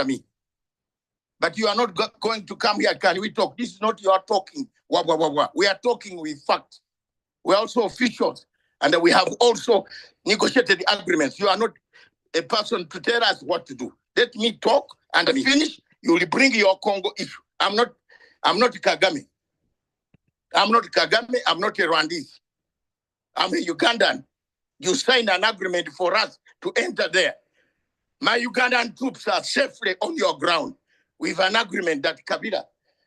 me. But you are not going to come here. Can we talk? This is not your talking. Wah, wah, wah, wah. We are talking with facts. We are also officials. And we have also negotiated agreements. You are not a person to tell us what to do. Let me talk and finish. You will bring your Congo issue. I'm not Kagame. I'm not Kagame. I'm not a Rwandese. I'm a Ugandan. You signed an agreement for us to enter there. My Ugandan troops are safely on your ground with an agreement that Kabila,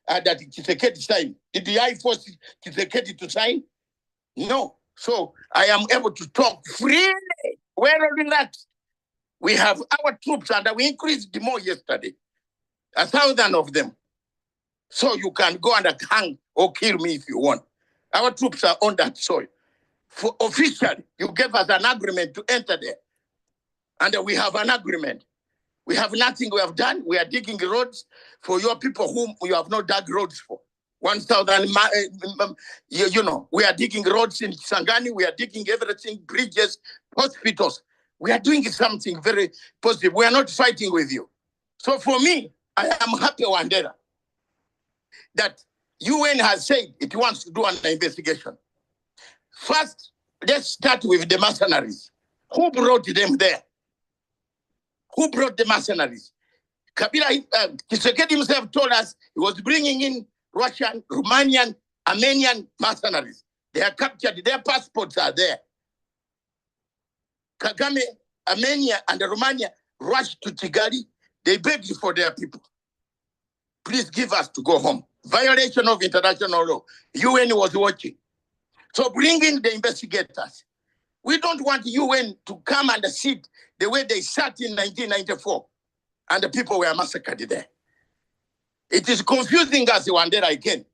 that Tshisekedi signed. Did I force Tshisekedi to sign? No. So I am able to talk freely. Where are that? We have our troops, and we increased more yesterday. 1,000 of them. So you can go and hang or kill me if you want. Our troops are on that soil. For officially, you gave us an agreement to enter there. And we have an agreement. We have nothing we have done. We are digging roads for your people whom you have not dug roads for. 1,000, we are digging roads in Sangani. We are digging everything, bridges, hospitals. We are doing something very positive. We are not fighting with you. So for me, I am happy, Wandera, that UN has said it wants to do an investigation. First, let's start with the mercenaries. Who brought them there? Who brought the mercenaries? Kabila, Tshisekedi himself told us he was bringing in Russian, Romanian, Armenian mercenaries. They are captured, their passports are there. Kagame, Armenia, and Romania rushed to Kigali. They begged for their people. Please give us to go home. Violation of international law. UN was watching. So bring in the investigators. We don't want UN to come and sit the way they sat in 1994 and the people were massacred there. It is confusing us, Wandera, again.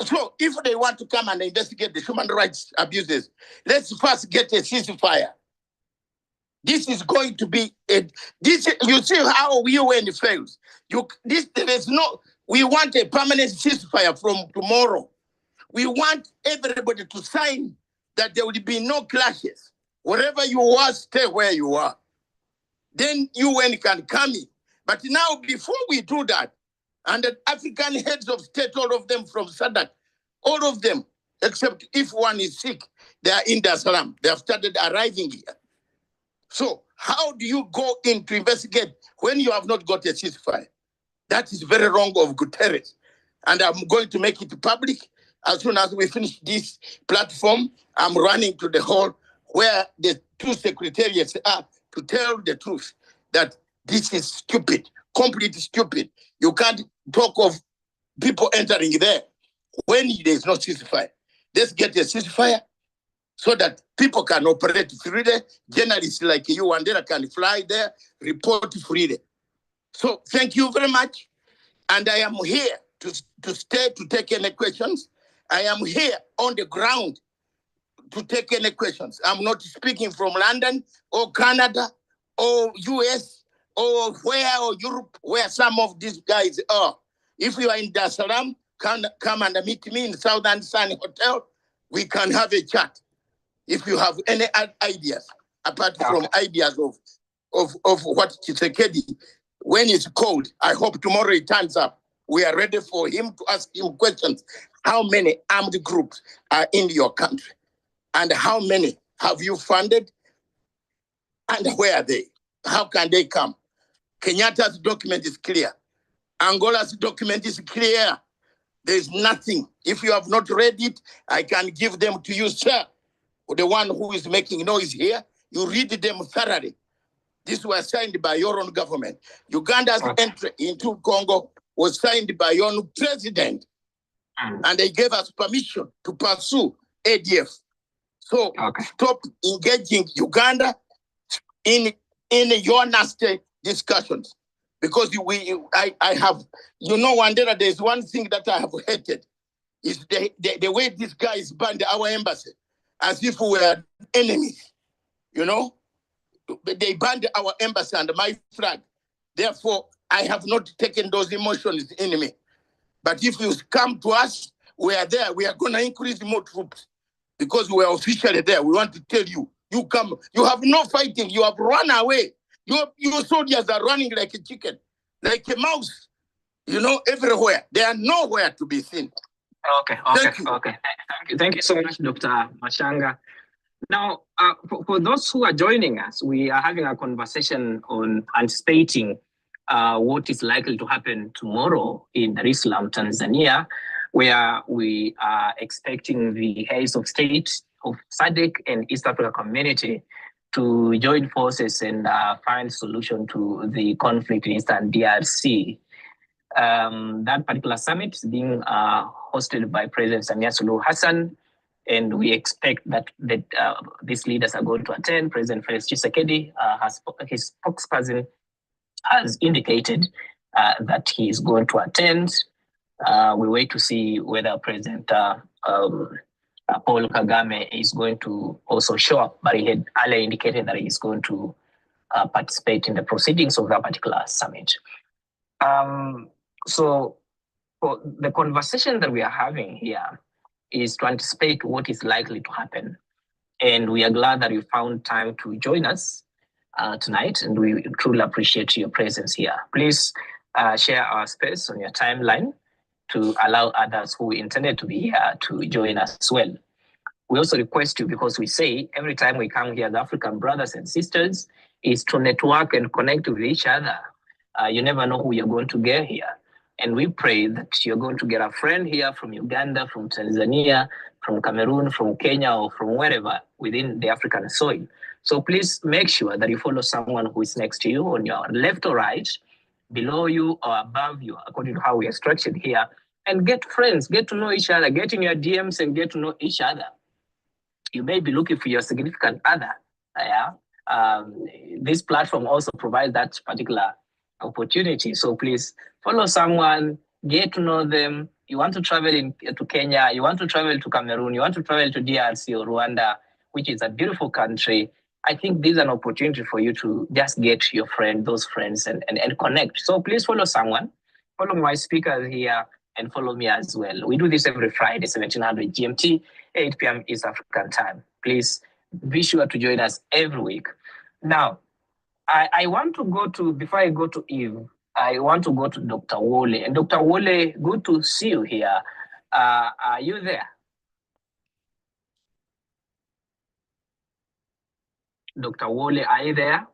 So if they want to come and investigate the human rights abuses, let's first get a ceasefire. This is going to be you see how UN fails. We want a permanent ceasefire from tomorrow. We want everybody to sign that there will be no clashes. Wherever you are, stay where you are. Then UN can come in. But now, before we do that, and the African heads of state, all of them from SADC, all of them, except if one is sick, they are in Dar es Salaam. They have started arriving here. So how do you go in to investigate when you have not got a ceasefire? That is very wrong of Guterres. And I'm going to make it public. As soon as we finish this platform, I'm running to the hall where the two secretariats are to tell the truth that this is stupid, completely stupid. You can't talk of people entering there when there's no ceasefire. Let's get a ceasefire so that people can operate freely. Journalists like you, Wandera, can fly there, report freely. So thank you very much. And I am here to stay to take any questions. I am here on the ground to take any questions. I'm not speaking from London or Canada or US or Europe, where some of these guys are. If you are in Dar es Salaam, come and meet me in Southern Sun Hotel. We can have a chat. If you have any ideas, apart from ideas of what Tshisekedi, when it's cold, I hope tomorrow he turns up. We are ready for him to ask him questions. How many armed groups are in your country? And how many have you funded? And where are they? How can they come? Kenyatta's document is clear. Angola's document is clear. There is nothing. If you have not read it, I can give them to you, sir. The one who is making noise here, you read them thoroughly. These were signed by your own government. Uganda's entry into Congo was signed by your own president. And they gave us permission to pursue ADF. So stop engaging Uganda in your nasty discussions. Because I have, Wandera, there's one thing that I have hated, is the way these guys banned our embassy, as if we were enemies, They banned our embassy and my flag. Therefore, I have not taken those emotions in me. But if you come to us, we are there. We are going to increase more troops because we are officially there. We want to tell you, you come. You have no fighting. You have run away. Your soldiers are running like a chicken. like a mouse, everywhere. They are nowhere to be seen. Okay. Thank you so much, Dr. Mashanga. Now, for those who are joining us, we are having a conversation on anticipating what is likely to happen tomorrow in Dar es Salaam, Tanzania, where we are expecting the heads of state of SADC and East Africa Community to join forces and find solution to the conflict in Eastern DRC. That particular summit is being hosted by President Samia Suluhu Hassan, and we expect that these leaders are going to attend. President Felix Tshisekedi, his spokesperson, has indicated that he is going to attend. We wait to see whether President Paul Kagame is going to also show up, but he had earlier indicated that he is going to participate in the proceedings of that particular summit. So for the conversation that we are having here is to anticipate what is likely to happen. And we are glad that you found time to join us tonight, and we truly appreciate your presence here. Please share our space on your timeline to allow others who intended to be here to join us as well. We also request you, because we say every time we come here, the African brothers and sisters, is to network and connect with each other. You never know who you're going to get here. And we pray that you're going to get a friend here from Uganda, from Tanzania, from Cameroon, from Kenya, or from wherever within the African soil. So please make sure that you follow someone who is next to you on your left or right, below you or above you, according to how we are structured here, and get friends, get to know each other, get in your DMs and get to know each other. You may be looking for your significant other. This platform also provides that particular opportunity. So please follow someone, get to know them. You want to travel to Kenya, you want to travel to Cameroon, you want to travel to DRC or Rwanda, which is a beautiful country. I think this is an opportunity for you to just get your friend, those friends, and connect. So please follow someone, follow my speakers here, and follow me as well. We do this every Friday, 1700 GMT, 8 p.m. East African time. Please be sure to join us every week. Now, I want to go to, before I go to Eve, I want to go to Dr. Wole. And Dr. Wole, good to see you here. Are you there? Dr. Wole, are you there?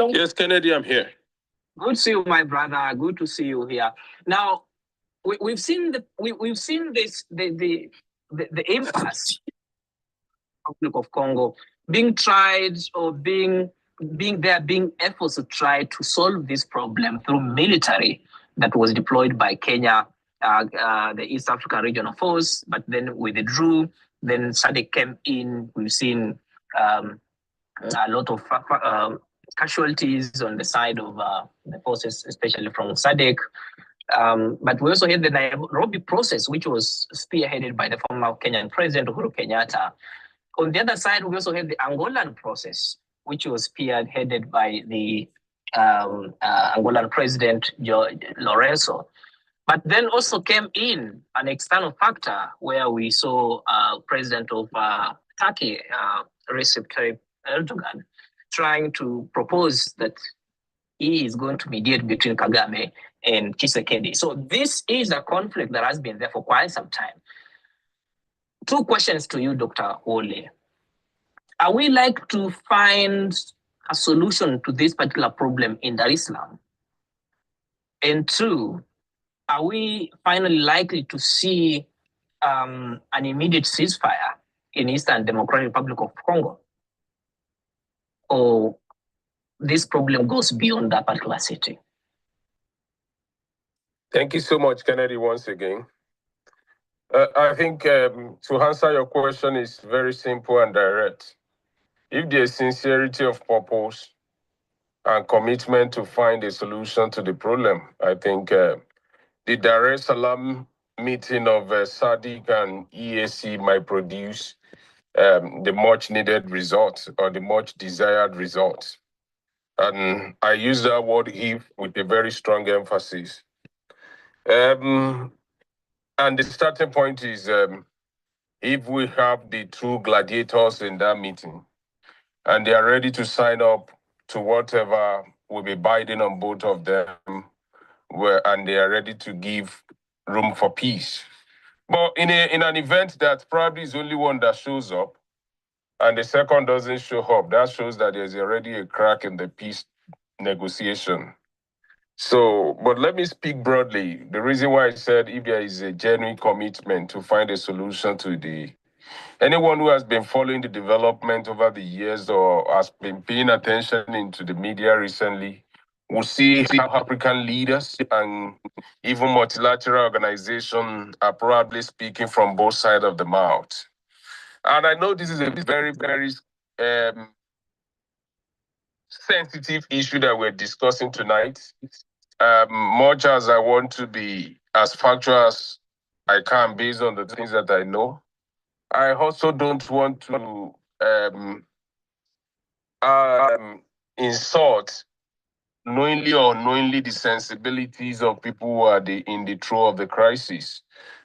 Yes, Kennedy, I'm here. Good to see you, my brother. Good to see you here. Now, we've seen the impasse of Congo being tried, or being efforts to try to solve this problem through military that was deployed by Kenya, the East African Regional Force, but then withdrew. Then SADC came in. We've seen a lot of casualties on the side of the forces, especially from SADC. But we also had the Nairobi process, which was spearheaded by the former Kenyan President Uhuru Kenyatta. On the other side, we also had the Angolan process, which was spearheaded by the Angolan President Lourenço. But then also came in an external factor where we saw President of Turkey, Recep Tayyip Erdogan, trying to propose that he is going to mediate between Kagame and Tshisekedi. So this is a conflict that has been there for quite some time. Two questions to you, Dr. Wole. Are we like to find a solution to this particular problem in Dar es Salaam? And two, are we finally likely to see an immediate ceasefire in Eastern Democratic Republic of Congo? Or this problem goes beyond that particular city? Thank you so much, Kennedy, once again. I think to answer your question is very simple and direct. If there's sincerity of purpose and commitment to find a solution to the problem, I think the Dar es Salaam meeting of SADC and EAC might produce the much needed results, or the much desired results. And I use that word "if" with a very strong emphasis. And the starting point is if we have the true gladiators in that meeting and they are ready to sign up to whatever will be biting on both of them, and they are ready to give room for peace. But in an event that probably is only one that shows up, and the second doesn't show up, that shows that there's already a crack in the peace negotiation. So, but let me speak broadly. The reason why I said if there is a genuine commitment to find a solution to anyone who has been following the development over the years or has been paying attention into the media recently will see how African leaders and even multilateral organizations are probably speaking from both sides of the mouth. And I know this is a very, very sensitive issue that we're discussing tonight. Much as I want to be as factual as I can based on the things that I know, I also don't want to insult knowingly or unknowingly the sensibilities of people who are in the throes of the crisis.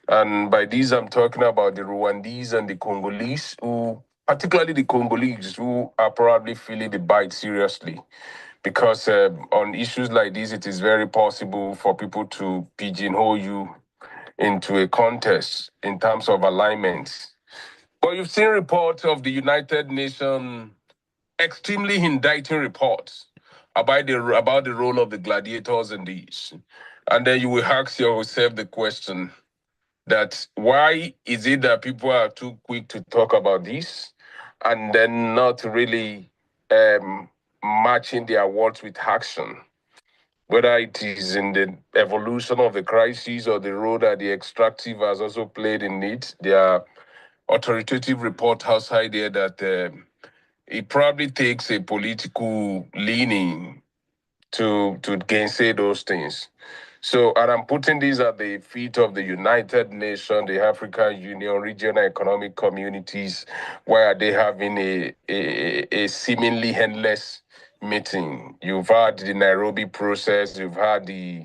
And by these, I'm talking about the Rwandese and the Congolese, particularly the Congolese, who are probably feeling the bite seriously. Because on issues like this, it is very possible for people to pigeonhole you into a contest in terms of alignment. But you've seen reports of the United Nations extremely indicting reports about the role of the gladiators in these. And then you will ask yourself the question that why is it that people are too quick to talk about this and then not really matching their words with action? Whether it is in the evolution of the crisis or the role that the extractive has also played in it, there are authoritative reports outside there that it probably takes a political leaning to gainsay those things. So, and I'm putting these at the feet of the United Nations, the African Union, regional economic communities. Why are they having a seemingly endless meeting? You've had the Nairobi process, you've had the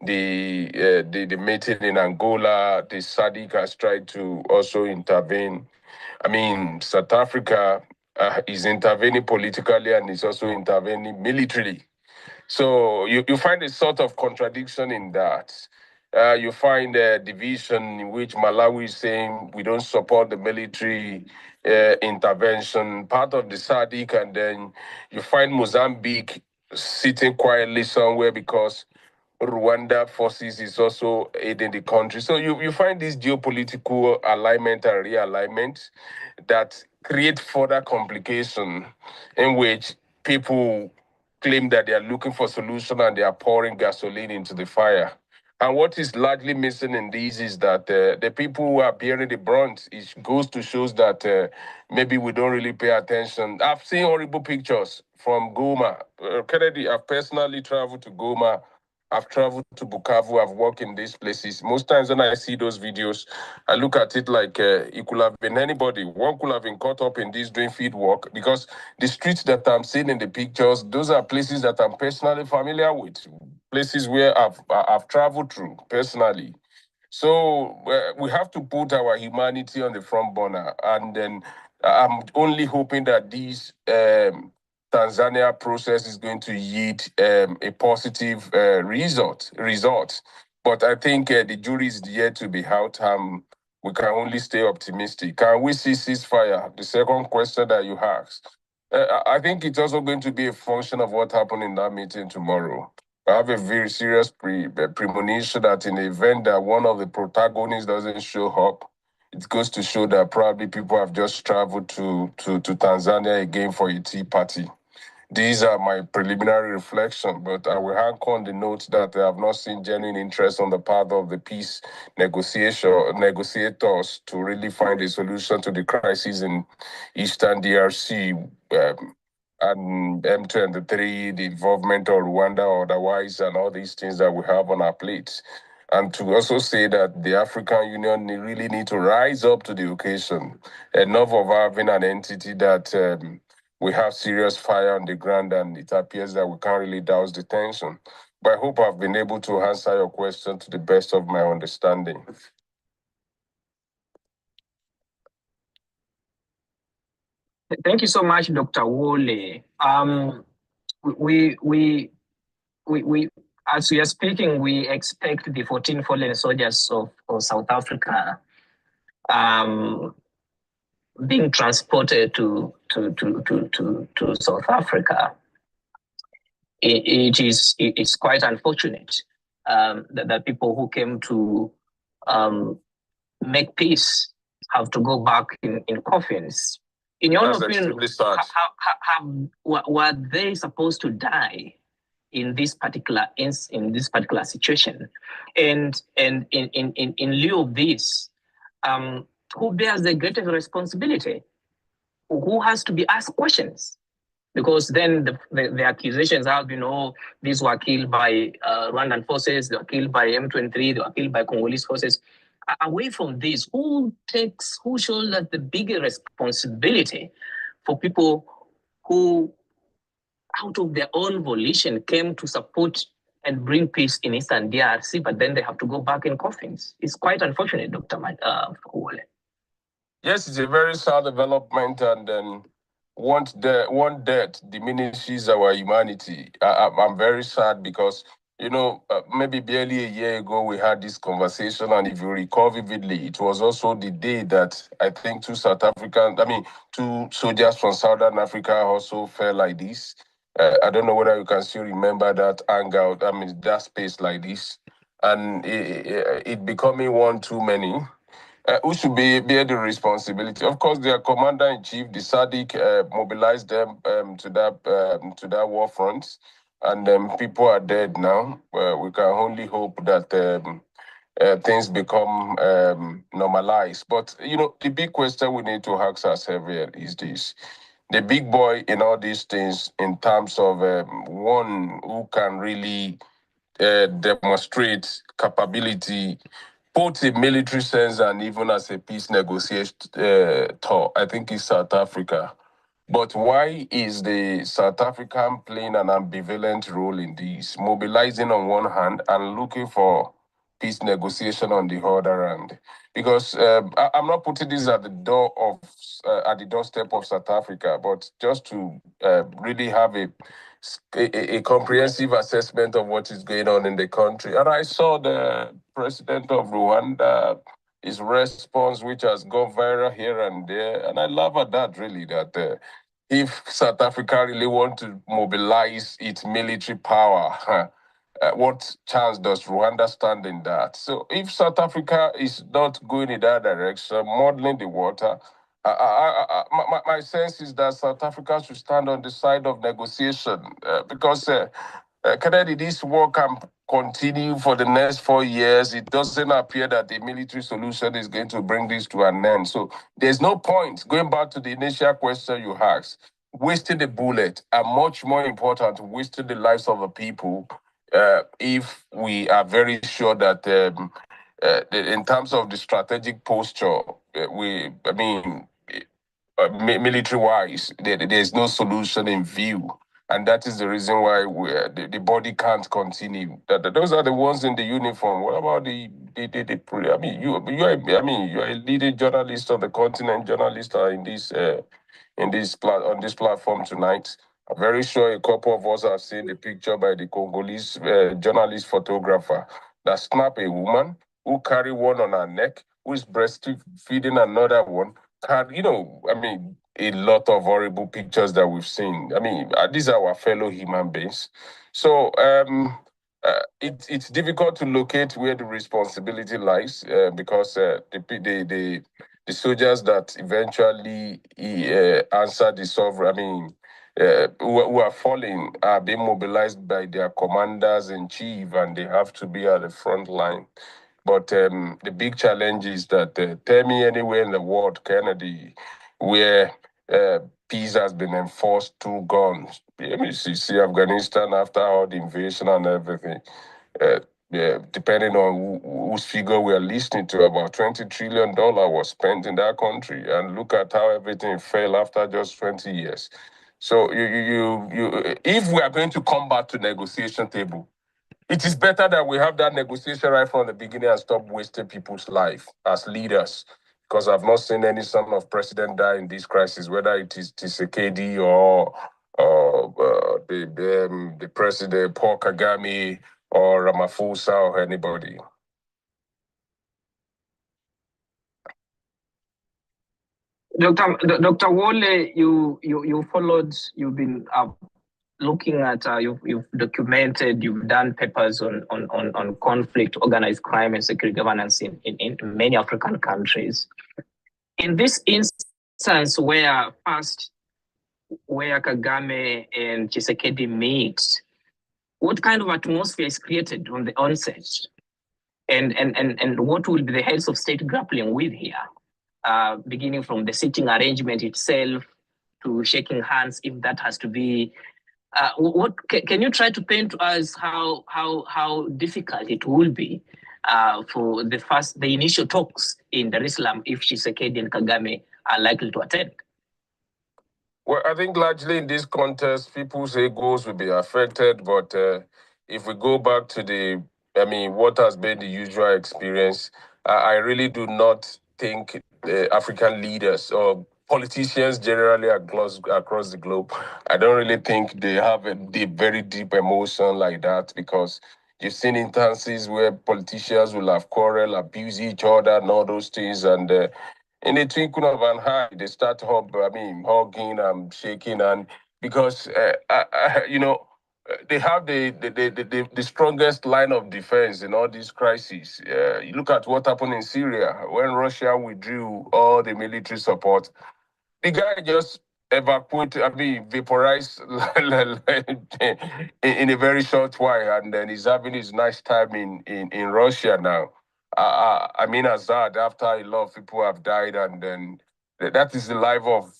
meeting in Angola. The SADC has tried to also intervene. I mean, South Africa is intervening politically and is also intervening militarily. So you find a sort of contradiction in that. You find a division in which Malawi is saying we don't support the military intervention, part of the SADC, and then you find Mozambique sitting quietly somewhere because Rwanda forces is also aiding the country. So you find this geopolitical alignment and realignment that create further complication in which people claim that they are looking for solution and they are pouring gasoline into the fire. And what is largely missing in these is that the people who are bearing the brunt, it goes to shows that maybe we don't really pay attention. I've seen horrible pictures from Goma. Kennedy, I've personally traveled to Goma. I've traveled to Bukavu. I've worked in these places. Most times when I see those videos, I look at it like it could have been anybody. One could have been caught up in this doing field work because the streets that I'm seeing in the pictures, those are places that I'm personally familiar with, places where I've traveled through personally. So we have to put our humanity on the front burner, and then I'm only hoping that these Tanzania process is going to yield a positive result. But I think the jury is yet to be out. We can only stay optimistic. Can we see ceasefire? The second question that you asked. I think it's also going to be a function of what happened in that meeting tomorrow. I have a very serious premonition that in the event that one of the protagonists doesn't show up, it goes to show that probably people have just traveled to Tanzania again for a tea party. These are my preliminary reflections, but I will hang on the note that I have not seen genuine interest on the part of the peace negotiators to really find a solution to the crisis in Eastern DRC and M23, the involvement of Rwanda or otherwise, and all these things that we have on our plates. And to also say that the African Union really need to rise up to the occasion. Enough of having an entity that we have serious fire on the ground, and it appears that we can't really douse the tension. But I hope I've been able to answer your question to the best of my understanding. Thank you so much, Dr. Wole. We as we are speaking, we expect the 14 fallen soldiers of South Africa being transported to South Africa. It's quite unfortunate that people who came to make peace have to go back in coffins. In your opinion, were they supposed to die in this particular situation? And in lieu of this, who bears the greatest responsibility? Who has to be asked questions? Because then the accusations have been, these were killed by Rwandan forces, they were killed by M23, they were killed by Congolese forces. Away from this, who shoulders the bigger responsibility for people who, out of their own volition, came to support and bring peace in Eastern DRC, but then they have to go back in coffins? It's quite unfortunate, Dr. Wole. Yes, it's a very sad development, and then one death diminishes our humanity. I'm very sad because, maybe barely a year ago we had this conversation, and if you recall vividly, it was also the day that I think two soldiers from Southern Africa also fell like this. I don't know whether you can still remember that hangout, that space like this, and it becoming one too many. Who should bear the responsibility? Of course, their commander-in-chief, the SADC, mobilized them to that war front, and people are dead now. We can only hope that things become normalized. But, the big question we need to ask ourselves here is this. The big boy in all these things, in terms of one who can really demonstrate capability, both in military sense and even as a peace negotiator, I think is South Africa. But why is the South African playing an ambivalent role in this, mobilizing on one hand and looking for peace negotiation on the other hand? Because I'm not putting this at the doorstep of South Africa, but just to really have a comprehensive assessment of what is going on in the country. And I saw the president of Rwanda, his response, which has gone viral here and there. And I laugh at that, really, that if South Africa really want to mobilize its military power, what chance does Rwanda stand in that? So if South Africa is not going in that direction, modeling the water, my sense is that South Africa should stand on the side of negotiation because Kennedy, this war can continue for the next 4 years. It doesn't appear that the military solution is going to bring this to an end. So there's no point, going back to the initial question you asked, wasting the bullet, and much more important, wasting the lives of the people if we are very sure that in terms of the strategic posture, military-wise, there's no solution in view. And that is the reason why the body can't continue. Those are the ones in the uniform. What about you are a leading journalist on the continent, journalist on this platform tonight. I'm very sure a couple of us have seen the picture by the Congolese journalist photographer that snapped a woman who carry one on her neck, who is breastfeeding another one. A lot of horrible pictures that we've seen. These are our fellow human beings. So it's difficult to locate where the responsibility lies because the soldiers that eventually answer the sovereign, who are falling are being mobilized by their commanders in chief, and they have to be at the front line. But the big challenge is that tell me anywhere in the world, Kennedy, where peace has been enforced through guns. See Afghanistan after all the invasion and everything. Depending on whose figure we are listening to, about $20 trillion was spent in that country, and look at how everything fell after just 20 years. So if we are going to come back to negotiation table, it is better that we have that negotiation right from the beginning and stop wasting people's life as leaders. Because I've not seen any son of president die in this crisis, whether it is Tshisekedi or the president, Paul Kagame, or Ramaphosa, or anybody. Dr. Wole, you followed, you've been looking at, you've documented, you've done papers on conflict, organized crime, and security governance in many African countries. In this instance where Kagame and Tshisekedi meet, what kind of atmosphere is created on the onset? And what will be the heads of state grappling with here? Beginning from the sitting arrangement itself to shaking hands, if that has to be. What can you try to paint to us how difficult it will be for the initial talks in Dar es Salaam if Tshisekedi and Kagame are likely to attend? Well, I think largely in this contest, people's egos will be affected. But if we go back to what has been the usual experience, I really do not think African leaders or politicians generally across the globe, I don't really think they have a very deep emotion like that, because you've seen instances where politicians will have quarrel, abuse each other, and all those things, and in the twinkle of an eye, they start hugging and shaking, and because they have the strongest line of defense in all these crises. You look at what happened in Syria when Russia withdrew all the military support. The guy just vaporized in a very short while, and then he's having his nice time in Russia now. Assad, after a lot of people have died, and then that is the life of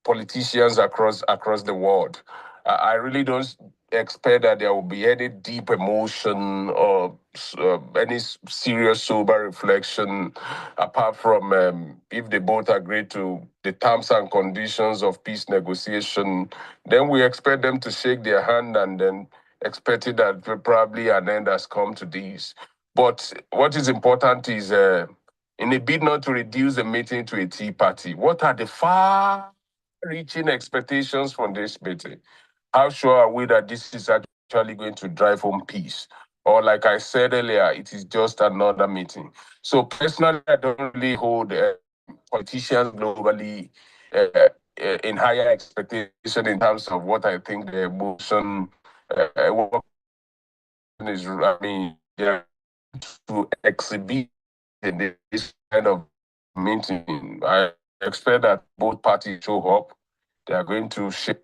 politicians across the world. I really don't expect that there will be any deep emotion or any serious sober reflection, apart from if they both agree to the terms and conditions of peace negotiation. Then we expect them to shake their hand, and then expecting that probably an end has come to this. But what is important is, in a bid not to reduce the meeting to a tea party, what are the far-reaching expectations from this meeting? How sure are we that this is actually going to drive home peace? Or like I said earlier, it is just another meeting. So personally, I don't really hold politicians globally in higher expectation in terms of what I think the emotion is. Yeah, to exhibit in this kind of meeting. I expect that both parties show up. They are going to shape